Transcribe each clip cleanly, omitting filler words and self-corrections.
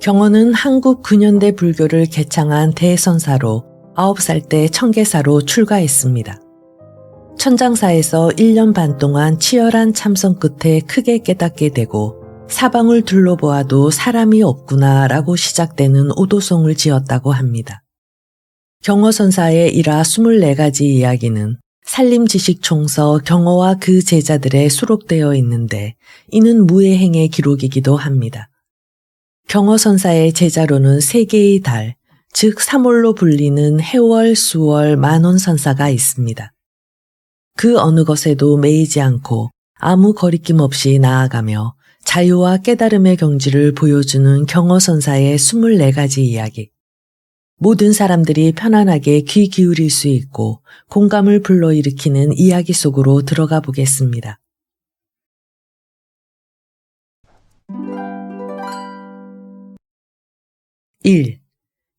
경호는 한국 근현대 불교를 개창한 대선사로 9살 때 청계사로 출가했습니다. 천장사에서 1년 반 동안 치열한 참선 끝에 크게 깨닫게 되고 사방을 둘러보아도 사람이 없구나라고 시작되는 오도송을 지었다고 합니다. 경호선사의 일화 24가지 이야기는 산림지식총서 경호와 그 제자들에 수록되어 있는데 이는 무예행의 기록이기도 합니다. 경호선사의 제자로는 3개의 달, 즉 3월로 불리는 해월, 수월, 만원선사가 있습니다. 그 어느 것에도 매이지 않고 아무 거리낌 없이 나아가며 자유와 깨달음의 경지를 보여주는 경호선사의 24가지 이야기. 모든 사람들이 편안하게 귀 기울일 수 있고 공감을 불러일으키는 이야기 속으로 들어가 보겠습니다. (1)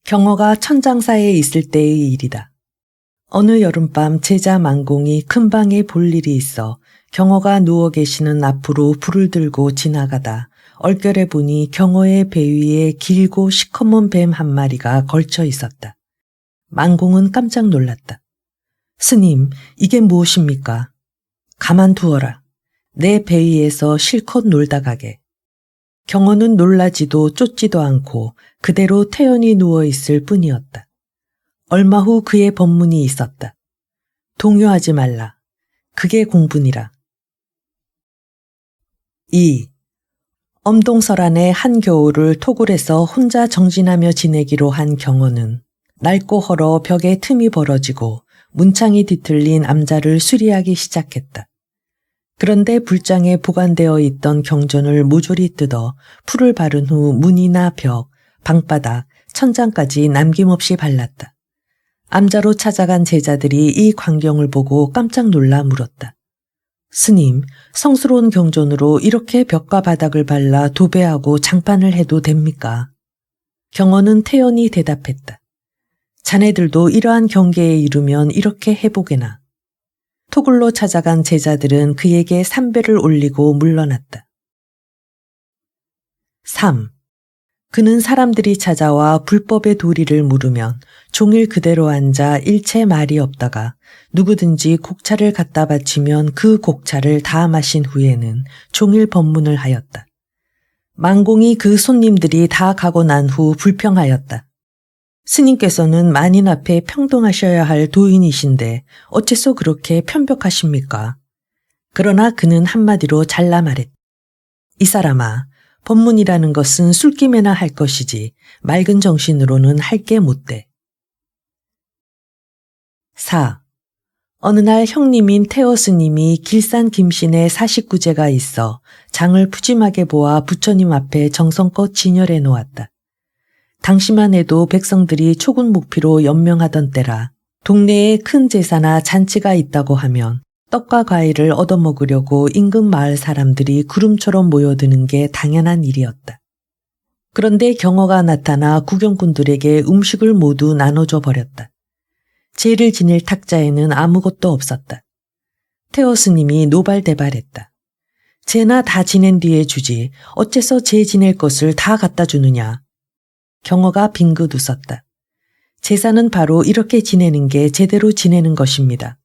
경호가 천장사에 있을 때의 일이다. 어느 여름밤 제자 만공이 큰 방에 볼 일이 있어 경호가 누워 계시는 앞으로 불을 들고 지나가다 얼결에 보니 경호의 배 위에 길고 시커먼 뱀 한 마리가 걸쳐 있었다. 만공은 깜짝 놀랐다. 스님, 이게 무엇입니까? 가만두어라. 내 배 위에서 실컷 놀다 가게. 경호는 놀라지도 쫓지도 않고 그대로 태연히 누워있을 뿐이었다. 얼마 후 그의 법문이 있었다. 동요하지 말라. 그게 공분이라. 2. 엄동설안의 한겨울을 토굴에서 혼자 정진하며 지내기로 한 경호는 낡고 헐어 벽에 틈이 벌어지고 문창이 뒤틀린 암자를 수리하기 시작했다. 그런데 불장에 보관되어 있던 경전을 모조리 뜯어 풀을 바른 후 문이나 벽, 방바닥, 천장까지 남김없이 발랐다. 암자로 찾아간 제자들이 이 광경을 보고 깜짝 놀라 물었다. 스님, 성스러운 경전으로 이렇게 벽과 바닥을 발라 도배하고 장판을 해도 됩니까? 경호는 태연히 대답했다. 자네들도 이러한 경계에 이르면 이렇게 해보게나. 토굴로 찾아간 제자들은 그에게 삼배를 올리고 물러났다. 3. 그는 사람들이 찾아와 불법의 도리를 물으면 종일 그대로 앉아 일체 말이 없다가 누구든지 곡차를 갖다 바치면 그 곡차를 다 마신 후에는 종일 법문을 하였다. 만공이 그 손님들이 다 가고 난 후 불평하였다. 스님께서는 만인 앞에 평등하셔야 할 도인이신데 어째서 그렇게 편벽하십니까? 그러나 그는 한마디로 잘라 말했다. 이 사람아, 법문이라는 것은 술김에나 할 것이지 맑은 정신으로는 할 게 못돼. 4. 어느 날 형님인 태어 스님이 길산 김신에 49제가 있어 장을 푸짐하게 보아 부처님 앞에 정성껏 진열해 놓았다. 당시만 해도 백성들이 초군목피로 연명하던 때라 동네에 큰 제사나 잔치가 있다고 하면 떡과 과일을 얻어먹으려고 인근 마을 사람들이 구름처럼 모여드는 게 당연한 일이었다. 그런데 경호가 나타나 구경꾼들에게 음식을 모두 나눠줘 버렸다. 제를 지낼 탁자에는 아무것도 없었다. 태어 스님이 노발대발했다. 제나 다 지낸 뒤에 주지 어째서 제 지낼 것을 다 갖다 주느냐. 경호가 빙긋 웃었다. 제사는 바로 이렇게 지내는 게 제대로 지내는 것입니다.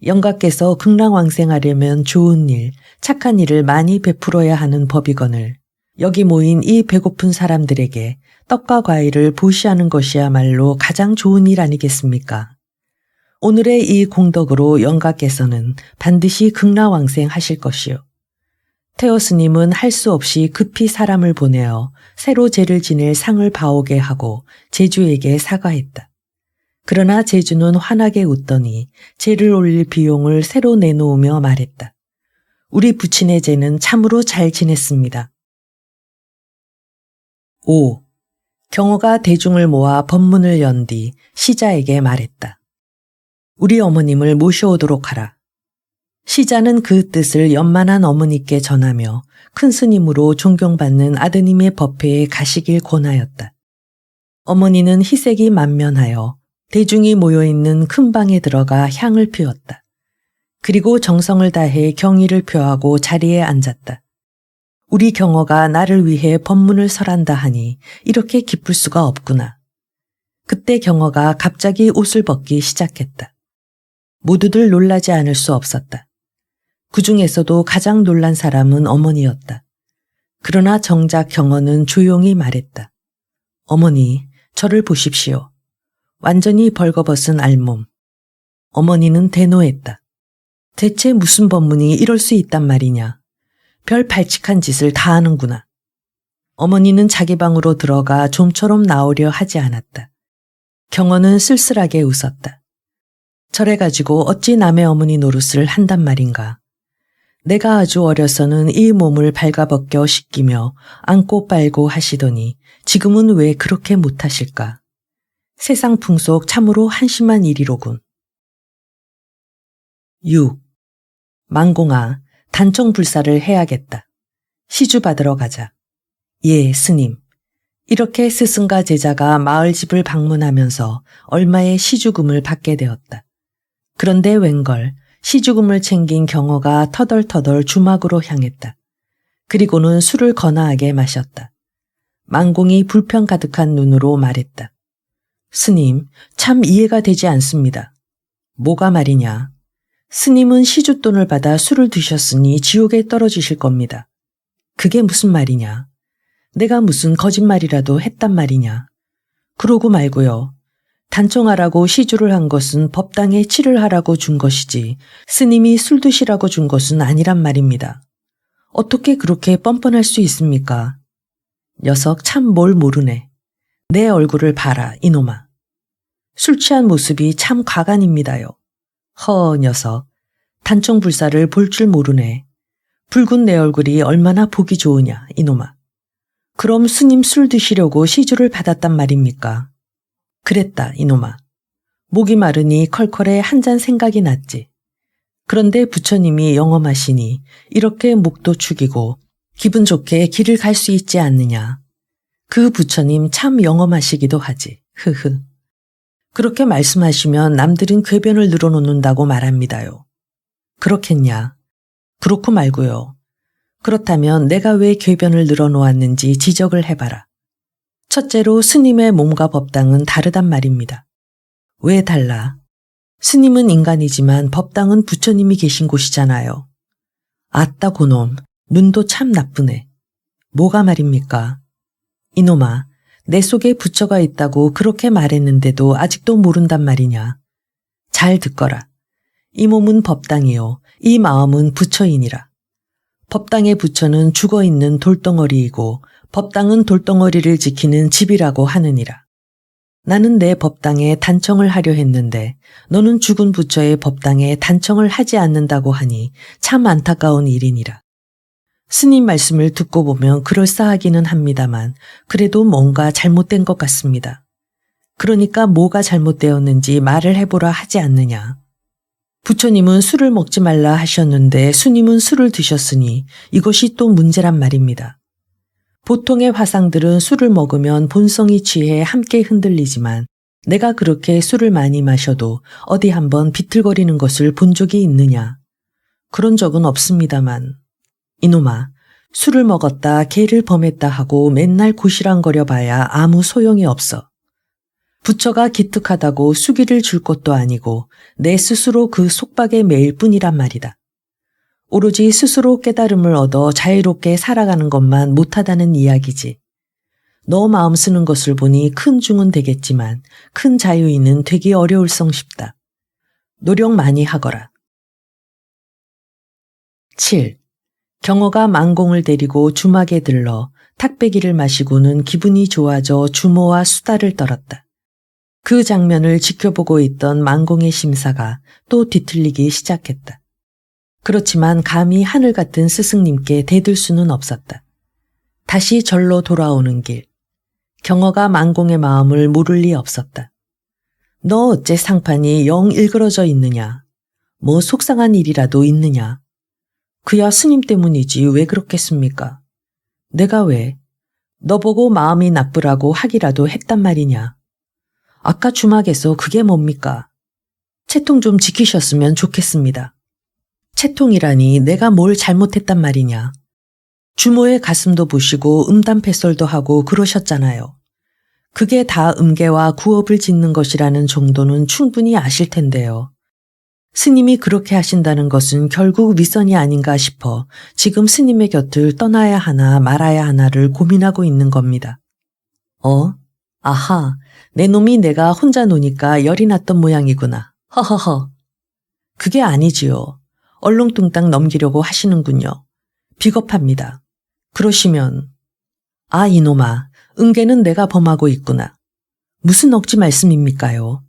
영가께서 극락왕생하려면 좋은 일, 착한 일을 많이 베풀어야 하는 법이거늘 여기 모인 이 배고픈 사람들에게 떡과 과일을 보시하는 것이야말로 가장 좋은 일 아니겠습니까? 오늘의 이 공덕으로 영가께서는 반드시 극락왕생하실 것이요. 태어 스님은 할 수 없이 급히 사람을 보내어 새로 제를 지낼 상을 봐오게 하고 제주에게 사과했다. 그러나 제주는 환하게 웃더니 제를 올릴 비용을 새로 내놓으며 말했다. 우리 부친의 제는 참으로 잘 지냈습니다. 5. 경호가 대중을 모아 법문을 연 뒤 시자에게 말했다. 우리 어머님을 모셔오도록 하라. 시자는 그 뜻을 연만한 어머니께 전하며 큰 스님으로 존경받는 아드님의 법회에 가시길 권하였다. 어머니는 희색이 만면하여 대중이 모여있는 큰 방에 들어가 향을 피웠다. 그리고 정성을 다해 경의를 표하고 자리에 앉았다. 우리 경어가 나를 위해 법문을 설한다 하니 이렇게 기쁠 수가 없구나. 그때 경어가 갑자기 옷을 벗기 시작했다. 모두들 놀라지 않을 수 없었다. 그 중에서도 가장 놀란 사람은 어머니였다. 그러나 정작 경어는 조용히 말했다. 어머니, 저를 보십시오. 완전히 벌거벗은 알몸. 어머니는 대노했다. 대체 무슨 법문이 이럴 수 있단 말이냐. 별 발칙한 짓을 다 하는구나. 어머니는 자기 방으로 들어가 좀처럼 나오려 하지 않았다. 경어는 쓸쓸하게 웃었다. 저래가지고 어찌 남의 어머니 노릇을 한단 말인가. 내가 아주 어려서는 이 몸을 발가벗겨 씻기며 안고 빨고 하시더니 지금은 왜 그렇게 못하실까. 세상 풍속 참으로 한심한 일이로군. 6. 망공아, 단청불사를 해야겠다. 시주 받으러 가자. 예, 스님. 이렇게 스승과 제자가 마을집을 방문하면서 얼마의 시주금을 받게 되었다. 그런데 웬걸 시주금을 챙긴 경어가 터덜터덜 주막으로 향했다. 그리고는 술을 거나하게 마셨다. 망공이 불평 가득한 눈으로 말했다. 스님, 참 이해가 되지 않습니다. 뭐가 말이냐. 스님은 시주돈을 받아 술을 드셨으니 지옥에 떨어지실 겁니다. 그게 무슨 말이냐. 내가 무슨 거짓말이라도 했단 말이냐. 그러고 말고요. 단청하라고 시주를 한 것은 법당에 칠을 하라고 준 것이지 스님이 술 드시라고 준 것은 아니란 말입니다. 어떻게 그렇게 뻔뻔할 수 있습니까? 녀석 참 뭘 모르네. 내 얼굴을 봐라 이놈아. 술 취한 모습이 참 과간입니다요. 허 녀석. 단청불사를 볼 줄 모르네. 붉은 내 얼굴이 얼마나 보기 좋으냐 이놈아. 그럼 스님 술 드시려고 시주를 받았단 말입니까? 그랬다 이놈아. 목이 마르니 컬컬에 한 잔 생각이 났지. 그런데 부처님이 영험하시니 이렇게 목도 축이고 기분 좋게 길을 갈 수 있지 않느냐. 그 부처님 참 영험하시기도 하지. 흐흐. 그렇게 말씀하시면 남들은 궤변을 늘어놓는다고 말합니다요. 그렇겠냐. 그렇고 말고요. 그렇다면 내가 왜 궤변을 늘어놓았는지 지적을 해봐라. 첫째로 스님의 몸과 법당은 다르단 말입니다. 왜 달라? 스님은 인간이지만 법당은 부처님이 계신 곳이잖아요. 아따 고놈, 눈도 참 나쁘네. 뭐가 말입니까? 이놈아, 내 속에 부처가 있다고 그렇게 말했는데도 아직도 모른단 말이냐. 잘 듣거라. 이 몸은 법당이요, 이 마음은 부처이니라. 법당의 부처는 죽어있는 돌덩어리이고 법당은 돌덩어리를 지키는 집이라고 하느니라. 나는 내 법당에 단청을 하려 했는데 너는 죽은 부처의 법당에 단청을 하지 않는다고 하니 참 안타까운 일이니라. 스님 말씀을 듣고 보면 그럴싸하기는 합니다만 그래도 뭔가 잘못된 것 같습니다. 그러니까 뭐가 잘못되었는지 말을 해보라 하지 않느냐. 부처님은 술을 먹지 말라 하셨는데 스님은 술을 드셨으니 이것이 또 문제란 말입니다. 보통의 화상들은 술을 먹으면 본성이 취해 함께 흔들리지만 내가 그렇게 술을 많이 마셔도 어디 한번 비틀거리는 것을 본 적이 있느냐. 그런 적은 없습니다만. 이놈아, 술을 먹었다 개를 범했다 하고 맨날 고시랑거려 봐야 아무 소용이 없어. 부처가 기특하다고 수기를 줄 것도 아니고 내 스스로 그 속박에 매일 뿐이란 말이다. 오로지 스스로 깨달음을 얻어 자유롭게 살아가는 것만 못하다는 이야기지. 너 마음 쓰는 것을 보니 큰 중은 되겠지만 큰 자유인은 되기 어려울성 싶다. 노력 많이 하거라. 7. 경어가 망공을 데리고 주막에 들러 탁배기를 마시고는 기분이 좋아져 주모와 수다를 떨었다. 그 장면을 지켜보고 있던 망공의 심사가 또 뒤틀리기 시작했다. 그렇지만 감히 하늘 같은 스승님께 대들 수는 없었다. 다시 절로 돌아오는 길. 경어가 망공의 마음을 모를 리 없었다. 너 어째 상판이 영 일그러져 있느냐. 뭐 속상한 일이라도 있느냐. 그야 스님 때문이지 왜 그렇겠습니까? 내가 왜? 너 보고 마음이 나쁘라고 하기라도 했단 말이냐. 아까 주막에서 그게 뭡니까? 채통 좀 지키셨으면 좋겠습니다. 채통이라니 내가 뭘 잘못했단 말이냐. 주모의 가슴도 보시고 음담패설도 하고 그러셨잖아요. 그게 다 음계와 구업을 짓는 것이라는 정도는 충분히 아실 텐데요. 스님이 그렇게 하신다는 것은 결국 위선이 아닌가 싶어 지금 스님의 곁을 떠나야 하나 말아야 하나를 고민하고 있는 겁니다. 아하, 내 놈이 내가 혼자 노니까 열이 났던 모양이구나. 허허허. 그게 아니지요. 얼렁뚱땅 넘기려고 하시는군요. 비겁합니다. 그러시면 이놈아, 은계는 내가 범하고 있구나. 무슨 억지 말씀입니까요?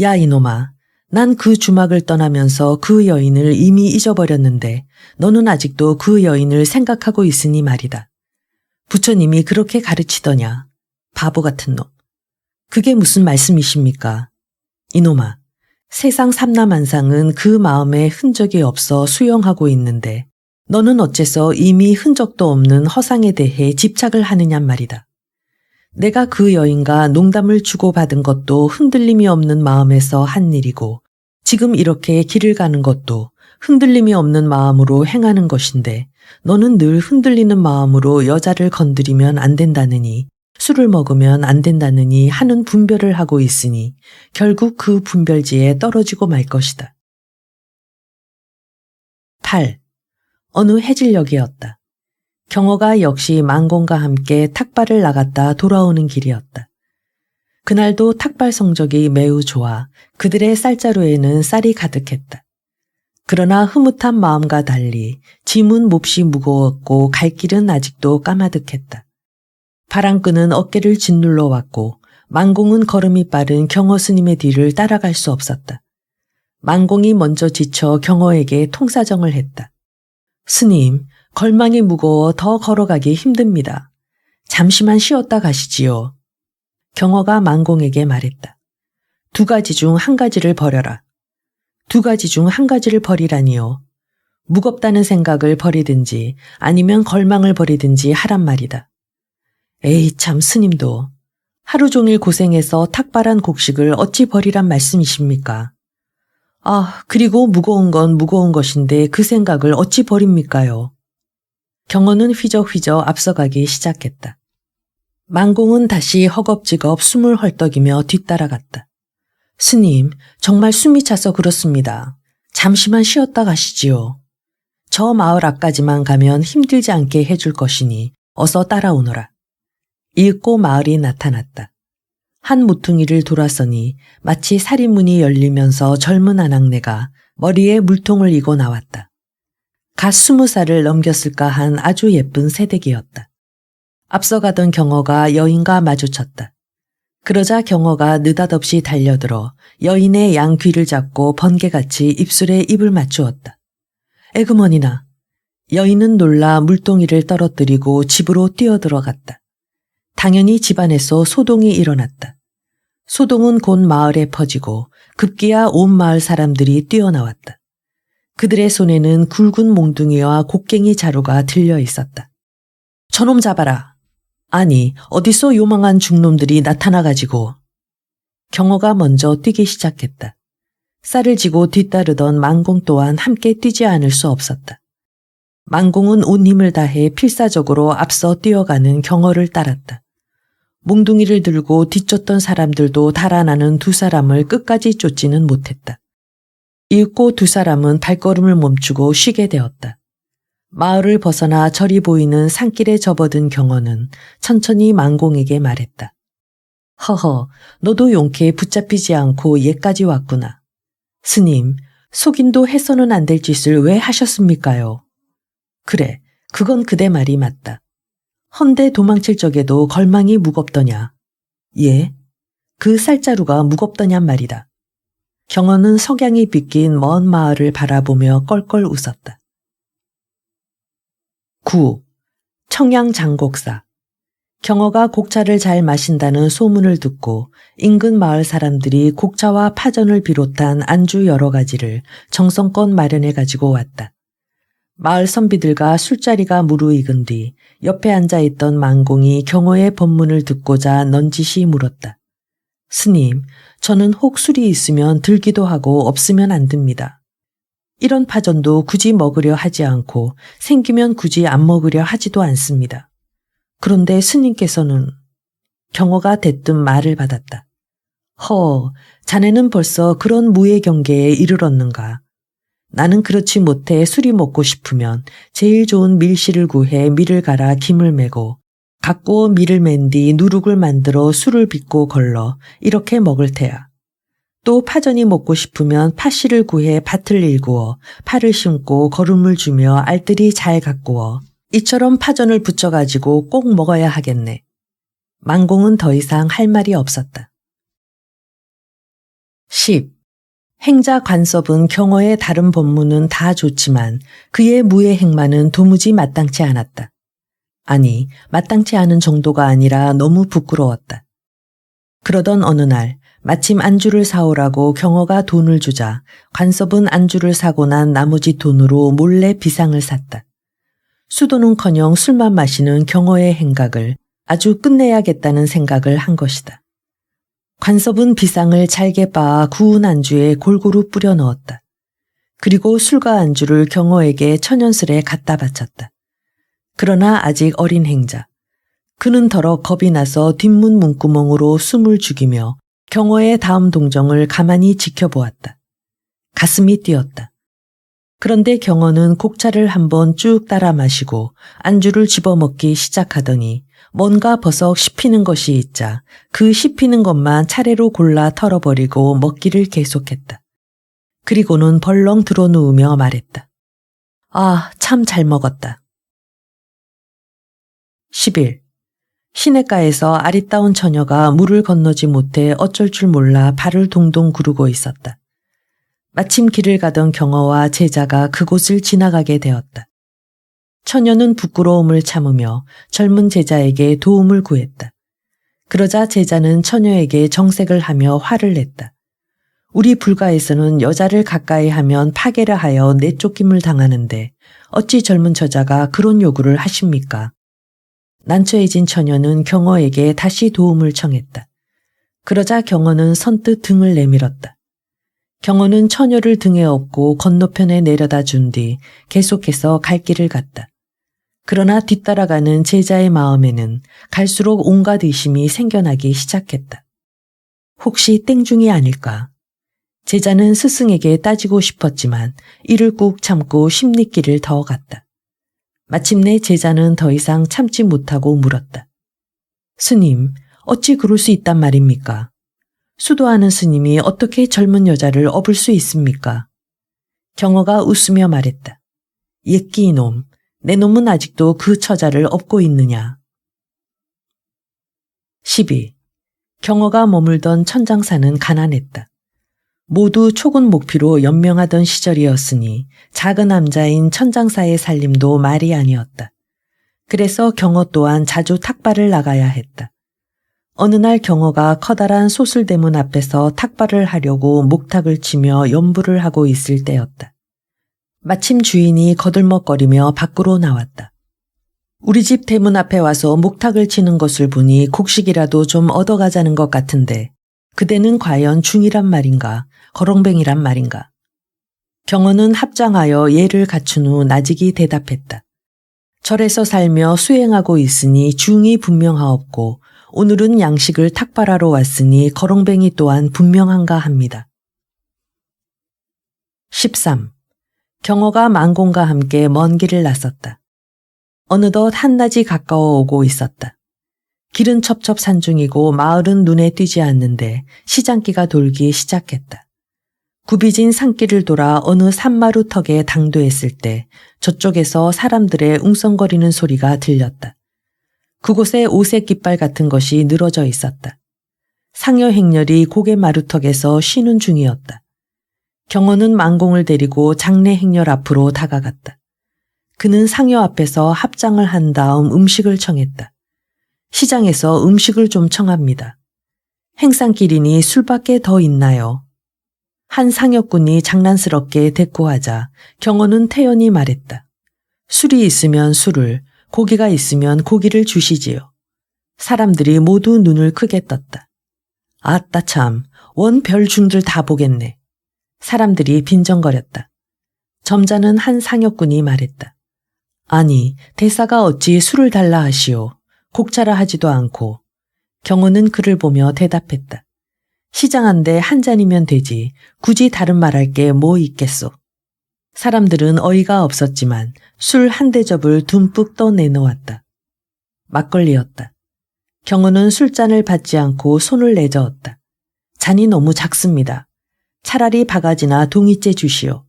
야 이놈아, 난 그 주막을 떠나면서 그 여인을 이미 잊어버렸는데 너는 아직도 그 여인을 생각하고 있으니 말이다. 부처님이 그렇게 가르치더냐. 바보 같은 놈. 그게 무슨 말씀이십니까? 이놈아, 세상 삼라만상은 그 마음에 흔적이 없어 수용하고 있는데 너는 어째서 이미 흔적도 없는 허상에 대해 집착을 하느냔 말이다. 내가 그 여인과 농담을 주고받은 것도 흔들림이 없는 마음에서 한 일이고 지금 이렇게 길을 가는 것도 흔들림이 없는 마음으로 행하는 것인데 너는 늘 흔들리는 마음으로 여자를 건드리면 안 된다느니 술을 먹으면 안 된다느니 하는 분별을 하고 있으니 결국 그 분별지에 떨어지고 말 것이다. 8. 어느 해질녘이었다. 경호가 역시 만공과 함께 탁발을 나갔다 돌아오는 길이었다. 그날도 탁발 성적이 매우 좋아 그들의 쌀자루에는 쌀이 가득했다. 그러나 흐뭇한 마음과 달리 짐은 몹시 무거웠고 갈 길은 아직도 까마득했다. 바람끈은 어깨를 짓눌러 왔고 만공은 걸음이 빠른 경호 스님의 뒤를 따라갈 수 없었다. 만공이 먼저 지쳐 경호에게 통사정을 했다. 스님, 걸망이 무거워 더 걸어가기 힘듭니다. 잠시만 쉬었다 가시지요. 경호가 만공에게 말했다. 2가지 중 1가지를 버려라. 2가지 중 1가지를 버리라니요. 무겁다는 생각을 버리든지 아니면 걸망을 버리든지 하란 말이다. 에이 참 스님도 하루 종일 고생해서 탁발한 곡식을 어찌 버리란 말씀이십니까? 그리고 무거운 건 무거운 것인데 그 생각을 어찌 버립니까요? 경호는 휘적휘적 앞서가기 시작했다. 만공은 다시 허겁지겁 숨을 헐떡이며 뒤따라갔다. 스님, 정말 숨이 차서 그렇습니다. 잠시만 쉬었다 가시지요. 저 마을 앞까지만 가면 힘들지 않게 해줄 것이니 어서 따라오너라. 읽고 마을이 나타났다. 한 모퉁이를 돌아서니 마치 살인문이 열리면서 젊은 아낙네가 머리에 물통을 이고 나왔다. 갓 20살을 넘겼을까 한 아주 예쁜 새댁이었다. 앞서가던 경호가 여인과 마주쳤다. 그러자 경호가 느닷없이 달려들어 여인의 양 귀를 잡고 번개같이 입술에 입을 맞추었다. 에그머니나. 여인은 놀라 물동이를 떨어뜨리고 집으로 뛰어들어갔다. 당연히 집안에서 소동이 일어났다. 소동은 곧 마을에 퍼지고 급기야 온 마을 사람들이 뛰어나왔다. 그들의 손에는 굵은 몽둥이와 곡괭이 자루가 들려 있었다. 저놈 잡아라. 아니, 어디서 요망한 중놈들이 나타나가지고. 경호가 먼저 뛰기 시작했다. 쌀을 지고 뒤따르던 만공 또한 함께 뛰지 않을 수 없었다. 만공은 온 힘을 다해 필사적으로 앞서 뛰어가는 경호를 따랐다. 몽둥이를 들고 뒤쫓던 사람들도 달아나는 2사람을 끝까지 쫓지는 못했다. 읽고 2사람은 발걸음을 멈추고 쉬게 되었다. 마을을 벗어나 저리 보이는 산길에 접어든 경호는 천천히 만공에게 말했다. 허허, 너도 용케 붙잡히지 않고 얘까지 왔구나. 스님, 속인도 해서는 안 될 짓을 왜 하셨습니까요? 그래, 그건 그대 말이 맞다. 헌데 도망칠 적에도 걸망이 무겁더냐. 예, 그 쌀자루가 무겁더냔 말이다. 경호는 석양이 빗긴 먼 마을을 바라보며 껄껄 웃었다. 9. 청양장곡사. 경호가 곡차를 잘 마신다는 소문을 듣고 인근 마을 사람들이 곡차와 파전을 비롯한 안주 여러 가지를 정성껏 마련해 가지고 왔다. 마을 선비들과 술자리가 무르익은 뒤 옆에 앉아있던 만공이 경호의 법문을 듣고자 넌지시 물었다. 스님, 저는 혹 술이 있으면 들기도 하고 없으면 안 듭니다. 이런 파전도 굳이 먹으려 하지 않고 생기면 굳이 안 먹으려 하지도 않습니다. 그런데 스님께서는 경호가 대뜸 말을 받았다. 허, 자네는 벌써 그런 무의 경계에 이르렀는가. 나는 그렇지 못해 술이 먹고 싶으면 제일 좋은 밀씨를 구해 밀을 갈아 김을 매고 가꾸어 밀을 맨 뒤 누룩을 만들어 술을 빚고 걸러 이렇게 먹을 테야. 또 파전이 먹고 싶으면 팥씨를 구해 밭을 일구어 파를 심고 거름을 주며 알뜰히 잘 가꾸어 이처럼 파전을 붙여가지고 꼭 먹어야 하겠네. 만공은 더 이상 할 말이 없었다. 10. 행자 관섭은 경어의 다른 법문은 다 좋지만 그의 무의 행만은 도무지 마땅치 않았다. 아니, 마땅치 않은 정도가 아니라 너무 부끄러웠다. 그러던 어느 날 마침 안주를 사오라고 경어가 돈을 주자 관섭은 안주를 사고 난 나머지 돈으로 몰래 비상을 샀다. 수도는커녕 술만 마시는 경어의 행각을 아주 끝내야겠다는 생각을 한 것이다. 관섭은 비상을 잘게 빻아 구운 안주에 골고루 뿌려 넣었다. 그리고 술과 안주를 경어에게 천연스레 갖다 바쳤다. 그러나 아직 어린 행자. 그는 더러 겁이 나서 뒷문 문구멍으로 숨을 죽이며 경어의 다음 동정을 가만히 지켜보았다. 가슴이 뛰었다. 그런데 경어는 곡차를 한번 쭉 따라 마시고 안주를 집어먹기 시작하더니 뭔가 버석 씹히는 것이 있자 그 씹히는 것만 차례로 골라 털어버리고 먹기를 계속했다. 그리고는 벌렁 드러누우며 말했다. 아, 참 잘 먹었다. 10일. 시냇가에서 아리따운 처녀가 물을 건너지 못해 어쩔 줄 몰라 발을 동동 구르고 있었다. 마침 길을 가던 경어와 제자가 그곳을 지나가게 되었다. 처녀는 부끄러움을 참으며 젊은 제자에게 도움을 구했다. 그러자 제자는 처녀에게 정색을 하며 화를 냈다. 우리 불가에서는 여자를 가까이 하면 파괴를 하여 내쫓김을 당하는데 어찌 젊은 처자가 그런 요구를 하십니까? 난처해진 처녀는 경어에게 다시 도움을 청했다. 그러자 경어는 선뜻 등을 내밀었다. 경어는 처녀를 등에 업고 건너편에 내려다 준 뒤 계속해서 갈 길을 갔다. 그러나 뒤따라가는 제자의 마음에는 갈수록 온갖 의심이 생겨나기 시작했다. 혹시 땡중이 아닐까? 제자는 스승에게 따지고 싶었지만 이를 꾹 참고 십리길을 더 갔다. 마침내 제자는 더 이상 참지 못하고 물었다. 스님, 어찌 그럴 수 있단 말입니까? 수도하는 스님이 어떻게 젊은 여자를 업을 수 있습니까? 경어가 웃으며 말했다. 옛끼 이놈, 내 놈은 아직도 그 처자를 업고 있느냐. 12. 경어가 머물던 천장사는 가난했다. 모두 초군 목피로 연명하던 시절이었으니 작은 남자인 천장사의 살림도 말이 아니었다. 그래서 경어 또한 자주 탁발을 나가야 했다. 어느 날 경어가 커다란 소슬대문 앞에서 탁발을 하려고 목탁을 치며 연부를 하고 있을 때였다. 마침 주인이 거들먹거리며 밖으로 나왔다. 우리 집 대문 앞에 와서 목탁을 치는 것을 보니 곡식이라도 좀 얻어가자는 것 같은데 그대는 과연 중이란 말인가 거렁뱅이란 말인가. 경어는 합장하여 예를 갖춘 후 나직이 대답했다. 절에서 살며 수행하고 있으니 중이 분명하옵고 오늘은 양식을 탁발하러 왔으니 거렁뱅이 또한 분명한가 합니다. 13. 경어가 만공과 함께 먼 길을 나섰다. 어느덧 한낮이 가까워 오고 있었다. 길은 첩첩산중이고 마을은 눈에 띄지 않는데 시장기가 돌기 시작했다. 굽이진 산길을 돌아 어느 산마루 턱에 당도했을 때 저쪽에서 사람들의 웅성거리는 소리가 들렸다. 그곳에 오색 깃발 같은 것이 늘어져 있었다. 상여 행렬이 고개 마루턱에서 쉬는 중이었다. 경어는 만공을 데리고 장례 행렬 앞으로 다가갔다. 그는 상여 앞에서 합장을 한 다음 음식을 청했다. 시장에서 음식을 좀 청합니다. 행상길이니 술밖에 더 있나요? 한 상여꾼이 장난스럽게 대꾸하자 경어는 태연히 말했다. 술이 있으면 술을, 고기가 있으면 고기를 주시지요. 사람들이 모두 눈을 크게 떴다. 아따 참, 원 별 중들 다 보겠네. 사람들이 빈정거렸다. 점잖은 한 상역군이 말했다. 아니, 대사가 어찌 술을 달라 하시오. 곡차라 하지도 않고. 경호는 그를 보며 대답했다. 시장한데 한 잔이면 되지. 굳이 다른 말할 게 뭐 있겠소. 사람들은 어이가 없었지만 술 한 대접을 듬뿍 떠내놓았다. 막걸리였다. 경호는 술잔을 받지 않고 손을 내저었다. 잔이 너무 작습니다. 차라리 바가지나 동이째 주시오.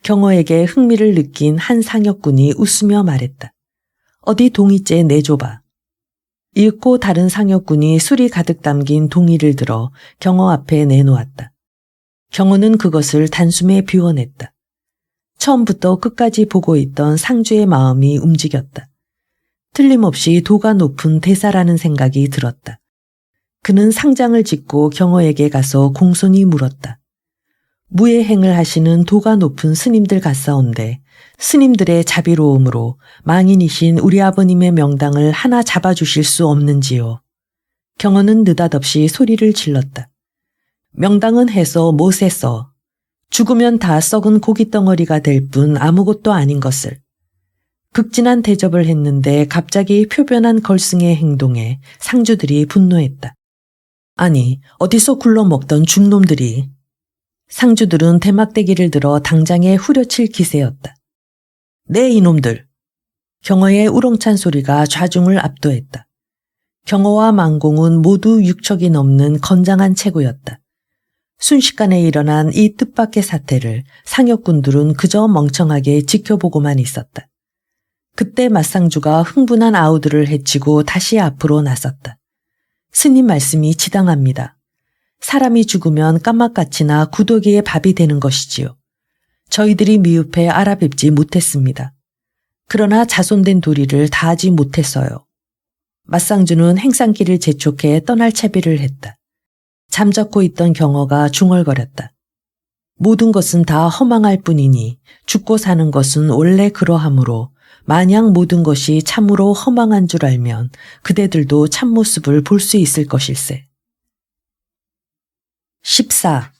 경호에게 흥미를 느낀 한 상역군이 웃으며 말했다. 어디 동이째 내줘봐. 읽고 다른 상역군이 술이 가득 담긴 동이를 들어 경호 앞에 내놓았다. 경호는 그것을 단숨에 비워냈다. 처음부터 끝까지 보고 있던 상주의 마음이 움직였다. 틀림없이 도가 높은 대사라는 생각이 들었다. 그는 상장을 짚고 경호에게 가서 공손히 물었다. 무예행을 하시는 도가 높은 스님들 같사온데 스님들의 자비로움으로 망인이신 우리 아버님의 명당을 하나 잡아주실 수 없는지요. 경호는 느닷없이 소리를 질렀다. 명당은 해서 못에 써. 죽으면 다 썩은 고깃덩어리가 될 뿐 아무것도 아닌 것을. 극진한 대접을 했는데 갑자기 표변한 걸승의 행동에 상주들이 분노했다. 아니, 어디서 굴러먹던 죽놈들이. 상주들은 대막대기를 들어 당장에 후려칠 기세였다. 네 이놈들. 경호의 우렁찬 소리가 좌중을 압도했다. 경호와 망공은 모두 6척이 넘는 건장한 체구였다. 순식간에 일어난 이 뜻밖의 사태를 상역군들은 그저 멍청하게 지켜보고만 있었다. 그때 맞상주가 흥분한 아우들을 해치고 다시 앞으로 나섰다. 스님 말씀이 지당합니다. 사람이 죽으면 까막같이나 구더기에 밥이 되는 것이지요. 저희들이 미흡해 알아뵙지 못했습니다. 그러나 자손된 도리를 다하지 못했어요. 맞상주는 행상길을 재촉해 떠날 채비를 했다. 잠자코 있던 경호가 중얼거렸다. 모든 것은 다 허망할 뿐이니 죽고 사는 것은 원래 그러하므로 만약 모든 것이 참으로 허망한 줄 알면 그대들도 참모습을 볼 수 있을 것일세. 14.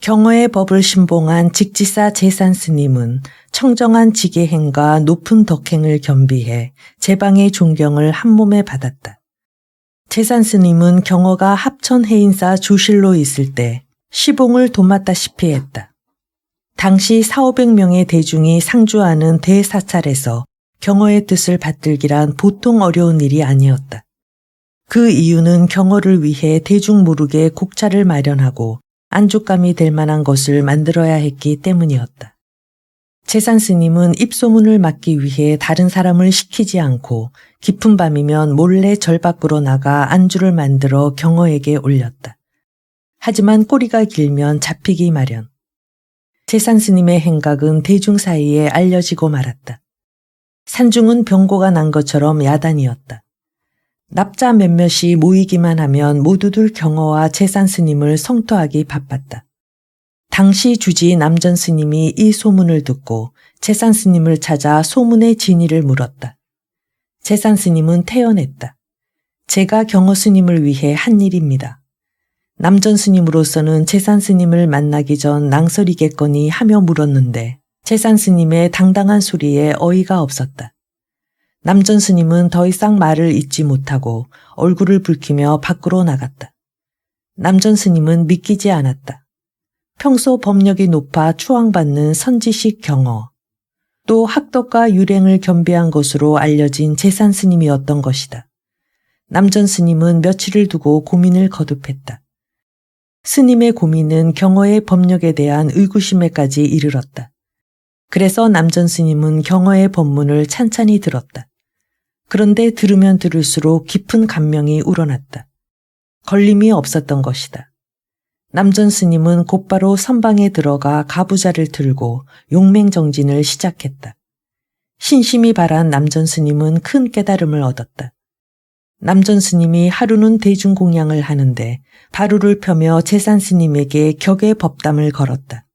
경호의 법을 신봉한 직지사 제산스님은 청정한 지계행과 높은 덕행을 겸비해 제방의 존경을 한몸에 받았다. 제산스님은 경호가 합천해인사 조실로 있을 때 시봉을 돕았다시피 했다. 당시 4,500명의 대중이 상주하는 대사찰에서 경호의 뜻을 받들기란 보통 어려운 일이 아니었다. 그 이유는 경호를 위해 대중 모르게 곡차를 마련하고 안족감이 될 만한 것을 만들어야 했기 때문이었다. 제산스님은 입소문을 막기 위해 다른 사람을 시키지 않고 깊은 밤이면 몰래 절 밖으로 나가 안주를 만들어 경호에게 올렸다. 하지만 꼬리가 길면 잡히기 마련. 제산스님의 행각은 대중 사이에 알려지고 말았다. 산중은 병고가 난 것처럼 야단이었다. 납자 몇몇이 모이기만 하면 모두들 경호와 제산스님을 성토하기 바빴다. 당시 주지 남전 스님이 이 소문을 듣고 제산 스님을 찾아 소문의 진위를 물었다. 제산 스님은 태연했다. 제가 경호 스님을 위해 한 일입니다. 남전 스님으로서는 제산 스님을 만나기 전 낭설이겠거니 하며 물었는데 제산 스님의 당당한 소리에 어이가 없었다. 남전 스님은 더 이상 말을 잇지 못하고 얼굴을 붉히며 밖으로 나갔다. 남전 스님은 믿기지 않았다. 평소 법력이 높아 추앙받는 선지식 경호, 또 학덕과 유랭을 겸비한 것으로 알려진 제산 스님이었던 것이다. 남전 스님은 며칠을 두고 고민을 거듭했다. 스님의 고민은 경호의 법력에 대한 의구심에까지 이르렀다. 그래서 남전 스님은 경호의 법문을 찬찬히 들었다. 그런데 들으면 들을수록 깊은 감명이 우러났다. 걸림이 없었던 것이다. 남전 스님은 곧바로 선방에 들어가 가부좌를 들고 용맹정진을 시작했다. 신심이 바란 남전 스님은 큰 깨달음을 얻었다. 남전 스님이 하루는 대중공양을 하는데 바루를 펴며 제산 스님에게 격의 법담을 걸었다.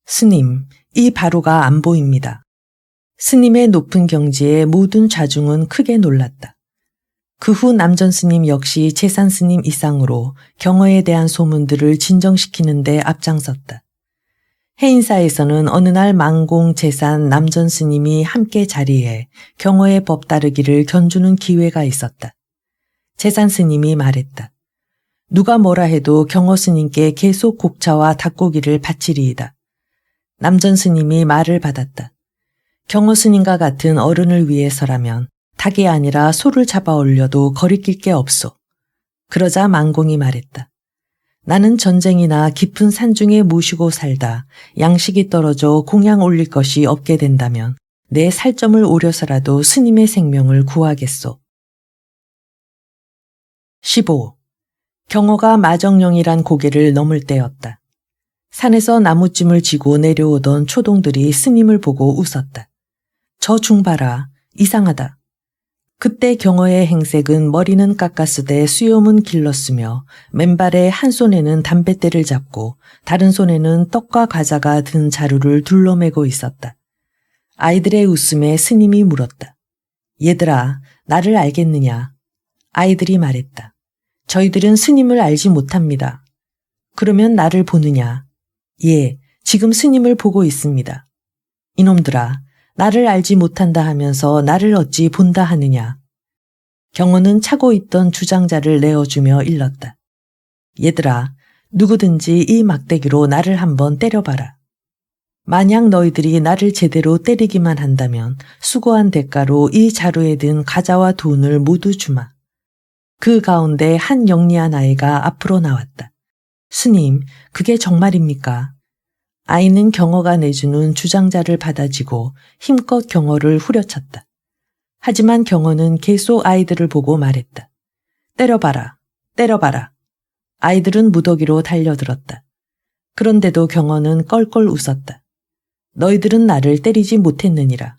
스님, 이 바루가 안 보입니다. 스님의 높은 경지에 모든 좌중은 크게 놀랐다. 그 후 남전 스님 역시 제산 스님 이상으로 경호에 대한 소문들을 진정시키는 데 앞장섰다. 해인사에서는 어느 날 망공, 재산, 남전 스님이 함께 자리해 경어의 법 따르기를 견주는 기회가 있었다. 재산 스님이 말했다. 누가 뭐라 해도 경어 스님께 계속 곡차와 닭고기를 바치리이다. 남전 스님이 말을 받았다. 경어 스님과 같은 어른을 위해서라면 닭이 아니라 소를 잡아 올려도 거리낄 게 없소. 그러자 망공이 말했다. 나는 전쟁이나 깊은 산중에 모시고 살다 양식이 떨어져 공양 올릴 것이 없게 된다면 내 살점을 오려서라도 스님의 생명을 구하겠소. 15. 경어가 마정령이란 고개를 넘을 때였다. 산에서 나무찜을 지고 내려오던 초동들이 스님을 보고 웃었다. 저 중 봐라. 이상하다. 그때 경어의 행색은 머리는 깎았으되 수염은 길렀으며 맨발에 한 손에는 담뱃대를 잡고 다른 손에는 떡과 과자가 든 자루를 둘러매고 있었다. 아이들의 웃음에 스님이 물었다. 얘들아, 나를 알겠느냐? 아이들이 말했다. 저희들은 스님을 알지 못합니다. 그러면 나를 보느냐? 예, 지금 스님을 보고 있습니다. 이놈들아, 나를 알지 못한다 하면서 나를 어찌 본다 하느냐. 경어는 차고 있던 주장자를 내어주며 일렀다. 얘들아, 누구든지 이 막대기로 나를 한번 때려봐라. 만약 너희들이 나를 제대로 때리기만 한다면 수고한 대가로 이 자루에 든 과자와 돈을 모두 주마. 그 가운데 한 영리한 아이가 앞으로 나왔다. 스님, 그게 정말입니까? 아이는 경어가 내주는 주장자를 받아쥐고 힘껏 경어를 후려쳤다. 하지만 경어는 계속 아이들을 보고 말했다. 때려봐라, 때려봐라. 아이들은 무더기로 달려들었다. 그런데도 경어는 껄껄 웃었다. 너희들은 나를 때리지 못했느니라.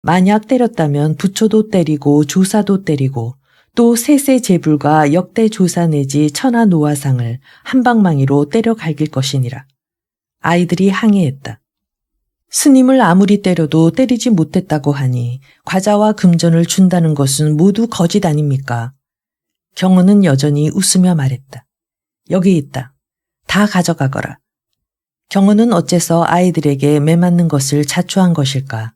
만약 때렸다면 부처도 때리고 조사도 때리고 또 세세제불과 역대 조사 내지 천하 노화상을 한방망이로 때려 갈길 것이니라. 아이들이 항의했다. 스님을 아무리 때려도 때리지 못했다고 하니 과자와 금전을 준다는 것은 모두 거짓 아닙니까? 경어는 여전히 웃으며 말했다. 여기 있다. 다 가져가거라. 경어는 어째서 아이들에게 매맞는 것을 자초한 것일까?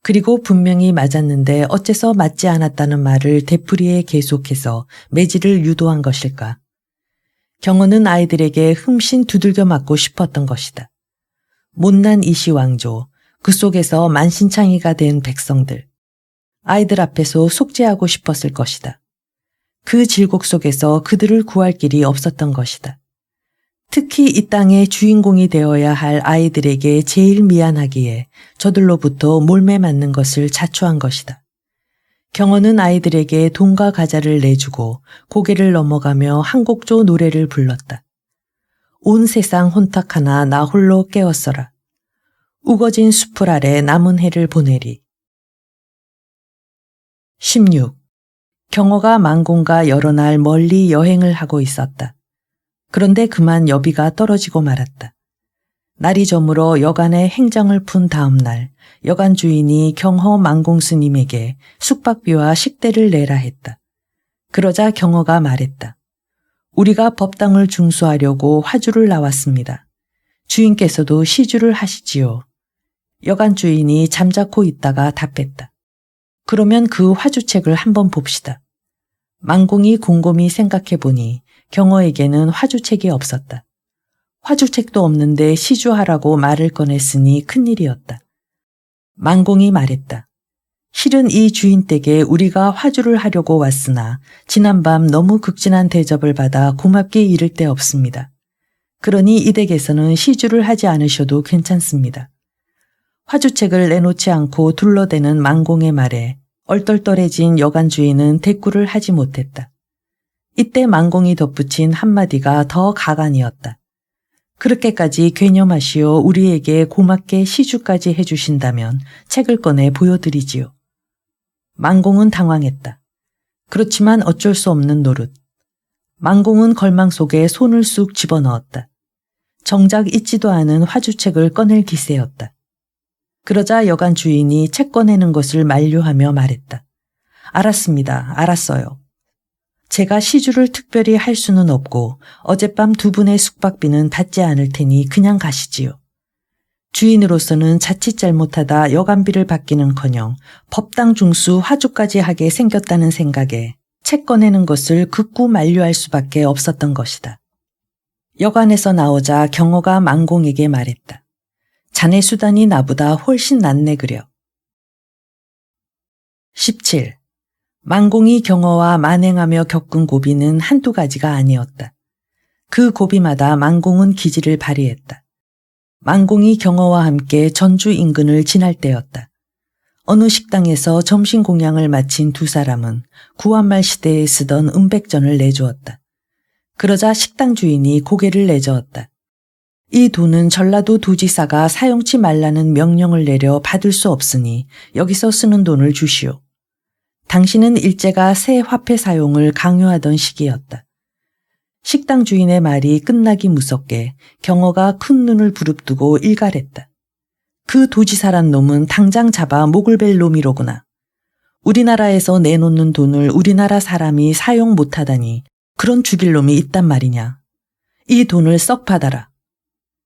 그리고 분명히 맞았는데 어째서 맞지 않았다는 말을 되풀이해 계속해서 매질을 유도한 것일까? 경어는 아이들에게 흠씬 두들겨 맞고 싶었던 것이다. 못난 이시왕조, 그 속에서 만신창이가 된 백성들. 아이들 앞에서 속죄하고 싶었을 것이다. 그 질곡 속에서 그들을 구할 길이 없었던 것이다. 특히 이 땅의 주인공이 되어야 할 아이들에게 제일 미안하기에 저들로부터 몰매 맞는 것을 자초한 것이다. 경어는 아이들에게 돈과 과자를 내주고 고개를 넘어가며 한곡조 노래를 불렀다. 온 세상 혼탁하나 나 홀로 깨웠어라. 우거진 숲풀 아래 남은 해를 보내리. 16. 경어가 망공과 여러 날 멀리 여행을 하고 있었다. 그런데 그만 여비가 떨어지고 말았다. 날이 저물어 여간의 행정을 푼 다음 날 여간 주인이 경허 망공 스님에게 숙박비와 식대를 내라 했다. 그러자 경허가 말했다. 우리가 법당을 중수하려고 화주를 나왔습니다. 주인께서도 시주를 하시지요. 여간 주인이 잠자코 있다가 답했다. 그러면 그 화주책을 한번 봅시다. 망공이 곰곰이 생각해 보니 경어에게는 화주책이 없었다. 화주책도 없는데 시주하라고 말을 꺼냈으니 큰일이었다. 망공이 말했다. 실은 이 주인 댁에 우리가 화주를 하려고 왔으나 지난밤 너무 극진한 대접을 받아 고맙게 이를 데 없습니다. 그러니 이 댁에서는 시주를 하지 않으셔도 괜찮습니다. 화주책을 내놓지 않고 둘러대는 망공의 말에 얼떨떨해진 여간 주인은 대꾸를 하지 못했다. 이때 망공이 덧붙인 한마디가 더 가관이었다. 그렇게까지 괴념하시어 우리에게 고맙게 시주까지 해주신다면 책을 꺼내 보여드리지요. 망공은 당황했다. 그렇지만 어쩔 수 없는 노릇. 망공은 걸망 속에 손을 쑥 집어넣었다. 정작 잊지도 않은 화주책을 꺼낼 기세였다. 그러자 여간 주인이 책 꺼내는 것을 만류하며 말했다. 알았습니다. 알았어요. 제가 시주를 특별히 할 수는 없고 어젯밤 두 분의 숙박비는 받지 않을 테니 그냥 가시지요. 주인으로서는 자칫 잘못하다 여간비를 받기는커녕 법당 중수 화주까지 하게 생겼다는 생각에 책 꺼내는 것을 극구 만류할 수밖에 없었던 것이다. 여관에서 나오자 경호가 망공에게 말했다. 자네 수단이 나보다 훨씬 낫네 그려. 17. 망공이 경호와 만행하며 겪은 고비는 한두 가지가 아니었다. 그 고비마다 망공은 기지를 발휘했다. 망공이 경호와 함께 전주 인근을 지날 때였다. 어느 식당에서 점심 공양을 마친 두 사람은 구한말 시대에 쓰던 은백전을 내주었다. 그러자 식당 주인이 고개를 내저었다. 이 돈은 전라도 도지사가 사용치 말라는 명령을 내려 받을 수 없으니 여기서 쓰는 돈을 주시오. 당신은 일제가 새 화폐 사용을 강요하던 시기였다. 식당 주인의 말이 끝나기 무섭게 경호가 큰 눈을 부릅뜨고 일갈했다. 그 도지사란 놈은 당장 잡아 목을 벨 놈이로구나. 우리나라에서 내놓는 돈을 우리나라 사람이 사용 못하다니 그런 죽일 놈이 있단 말이냐. 이 돈을 썩 받아라.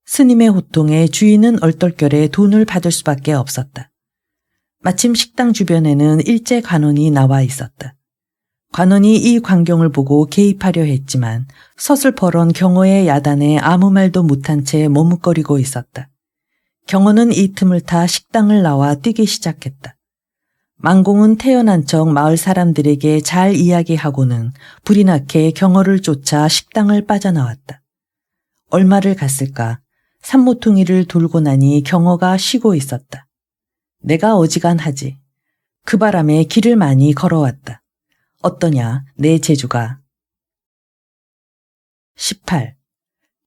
스님의 호통에 주인은 얼떨결에 돈을 받을 수밖에 없었다. 마침 식당 주변에는 일제 관원이 나와 있었다. 관원이 이 광경을 보고 개입하려 했지만 서슬퍼런 경호의 야단에 아무 말도 못한 채 머뭇거리고 있었다. 경호는 이 틈을 타 식당을 나와 뛰기 시작했다. 망공은 태어난 척 마을 사람들에게 잘 이야기하고는 불이 나게 경호를 쫓아 식당을 빠져나왔다. 얼마를 갔을까? 산모퉁이를 돌고 나니 경호가 쉬고 있었다. 내가 어지간하지. 그 바람에 길을 많이 걸어왔다. 어떠냐, 내 재주가. 18.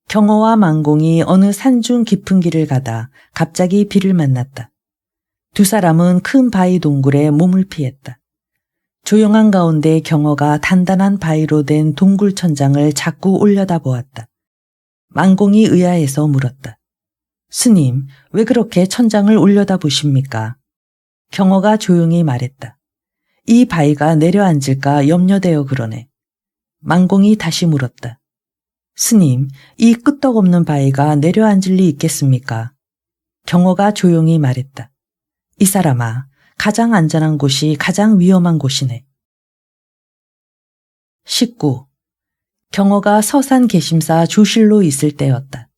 경호와 망공이 어느 산중 깊은 길을 가다 갑자기 비를 만났다. 두 사람은 큰 바위 동굴에 몸을 피했다. 조용한 가운데 경호가 단단한 바위로 된 동굴 천장을 자꾸 올려다 보았다. 망공이 의아해서 물었다. 스님, 왜 그렇게 천장을 올려다 보십니까? 경호가 조용히 말했다. 이 바위가 내려앉을까 염려되어 그러네. 망공이 다시 물었다. 스님, 이 끄떡없는 바위가 내려앉을 리 있겠습니까? 경호가 조용히 말했다. 이 사람아, 가장 안전한 곳이 가장 위험한 곳이네. 19. 경호가 서산 계심사 조실로 있을 때였다.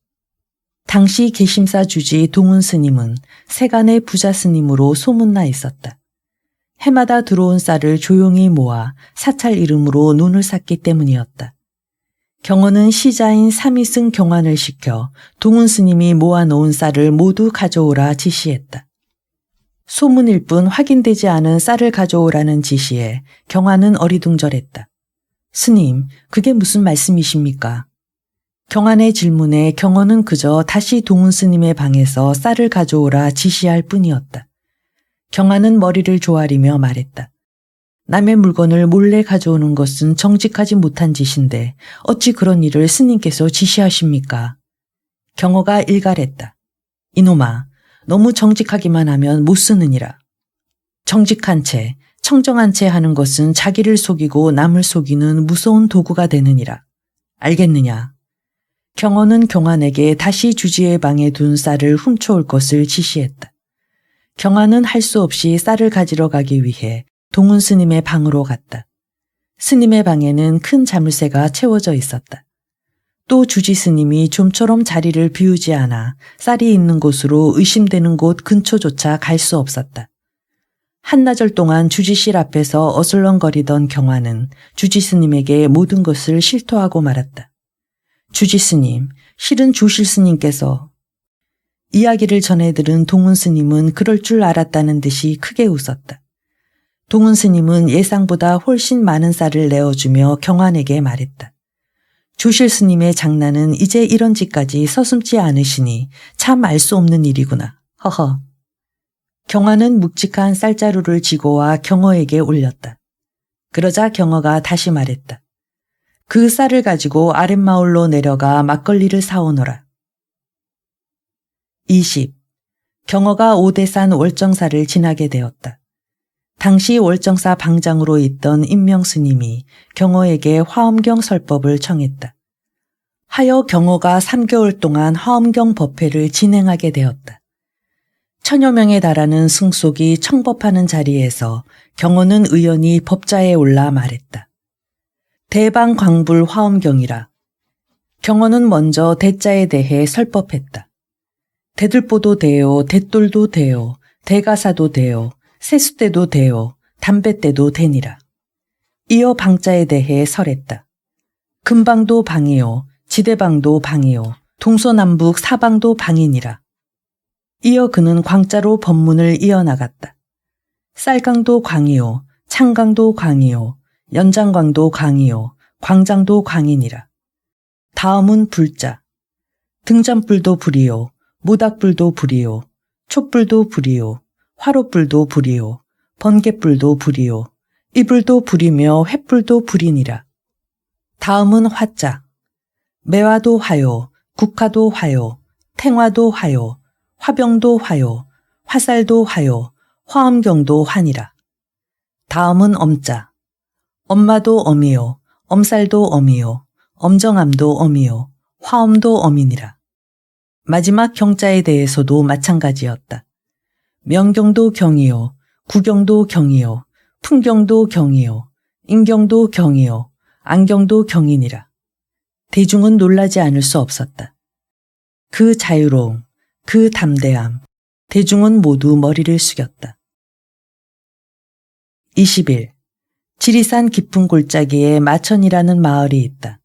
당시 계심사 주지 동훈 스님은 세간의 부자 스님으로 소문나 있었다. 해마다 들어온 쌀을 조용히 모아 사찰 이름으로 논을 샀기 때문이었다. 경호는 시자인 삼이승 경환을 시켜 동훈 스님이 모아놓은 쌀을 모두 가져오라 지시했다. 소문일 뿐 확인되지 않은 쌀을 가져오라는 지시에 경환은 어리둥절했다. 스님, 그게 무슨 말씀이십니까? 경환의 질문에 경호는 그저 다시 동훈 스님의 방에서 쌀을 가져오라 지시할 뿐이었다. 경환은 머리를 조아리며 말했다. 남의 물건을 몰래 가져오는 것은 정직하지 못한 짓인데 어찌 그런 일을 스님께서 지시하십니까? 경호가 일갈했다. 이놈아, 너무 정직하기만 하면 못 쓰느니라. 정직한 채, 청정한 채 하는 것은 자기를 속이고 남을 속이는 무서운 도구가 되느니라. 알겠느냐? 경호는 경환에게 다시 주지의 방에 둔 쌀을 훔쳐올 것을 지시했다. 경환은 할 수 없이 쌀을 가지러 가기 위해 동훈 스님의 방으로 갔다. 스님의 방에는 큰 자물쇠가 채워져 있었다. 또 주지 스님이 좀처럼 자리를 비우지 않아 쌀이 있는 곳으로 의심되는 곳 근처조차 갈 수 없었다. 한나절 동안 주지실 앞에서 어슬렁거리던 경환은 주지 스님에게 모든 것을 실토하고 말았다. 주지 스님, 실은 조실 스님께서. 이야기를 전해 들은 동훈 스님은 그럴 줄 알았다는 듯이 크게 웃었다. 동훈 스님은 예상보다 훨씬 많은 쌀을 내어주며 경환에게 말했다. 조실 스님의 장난은 이제 이런 짓까지 서슴지 않으시니 참 알 수 없는 일이구나. 허허. 경환은 묵직한 쌀자루를 쥐고 와 경호에게 올렸다. 그러자 경호가 다시 말했다. 그 쌀을 가지고 아랫마을로 내려가 막걸리를 사오너라. 20. 경호가 오대산 월정사를 지나게 되었다. 당시 월정사 방장으로 있던 임명스님이 경호에게 화엄경 설법을 청했다. 하여 경호가 3개월 동안 화엄경 법회를 진행하게 되었다. 천여 명에 달하는 승속이 청법하는 자리에서 경호는 의연히 법좌에 올라 말했다. 대방광불 화엄경이라. 경호는 먼저 대자에 대해 설법했다. 대들보도 되요, 대돌도 되요, 대가사도 되요, 세숫대도 되요, 담뱃대도 되니라. 이어 방자에 대해 설했다. 금방도 방이요, 지대방도 방이요, 동서남북 사방도 방이니라. 이어 그는 광자로 법문을 이어나갔다. 쌀강도 광이요, 창강도 광이요, 연장광도 광이요, 광장도 광이니라. 다음은 불자. 등잔불도 불이요, 모닥불도 불이요, 촛불도 불이요, 화롯불도 불이요, 번갯불도 불이요, 이불도 불이며 횃불도 불이니라. 다음은 화자. 매화도 화요, 국화도 화요, 탱화도 화요, 화병도 화요, 화살도 화요, 화엄경도 화니라. 다음은 엄자. 엄마도 엄이요, 엄살도 엄이요, 엄정함도 엄이요, 화엄도 엄이니라. 마지막 경자에 대해서도 마찬가지였다. 명경도 경이요, 구경도 경이요, 풍경도 경이요, 인경도 경이요, 안경도 경이니라. 대중은 놀라지 않을 수 없었다. 그 자유로움, 그 담대함, 대중은 모두 머리를 숙였다. 20일, 지리산 깊은 골짜기에 마천이라는 마을이 있다.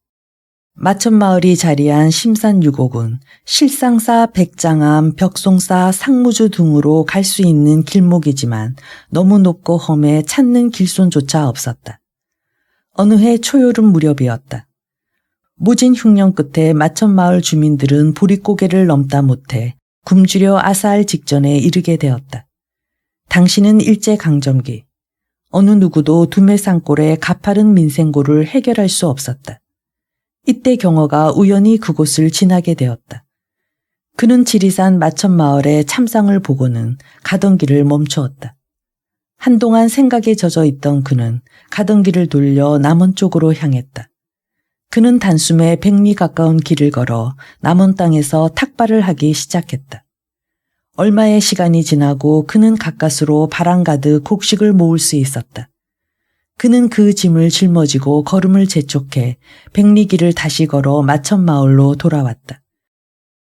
마천마을이 자리한 심산유곡은 실상사, 백장암, 벽송사, 상무주 등으로 갈 수 있는 길목이지만 너무 높고 험해 찾는 길손조차 없었다. 어느 해 초여름 무렵이었다. 모진 흉년 끝에 마천마을 주민들은 보릿고개를 넘다 못해 굶주려 아사할 직전에 이르게 되었다. 당시는 일제강점기. 어느 누구도 두매산골의 가파른 민생고를 해결할 수 없었다. 이때 경호가 우연히 그곳을 지나게 되었다. 그는 지리산 마천마을의 참상을 보고는 가던 길을 멈추었다. 한동안 생각에 젖어 있던 그는 가던 길을 돌려 남원 쪽으로 향했다. 그는 단숨에 100리 가까운 길을 걸어 남원 땅에서 탁발을 하기 시작했다. 얼마의 시간이 지나고 그는 가까스로 바람 가득 곡식을 모을 수 있었다. 그는 그 짐을 짊어지고 걸음을 재촉해 100리 길을 다시 걸어 마천마을로 돌아왔다.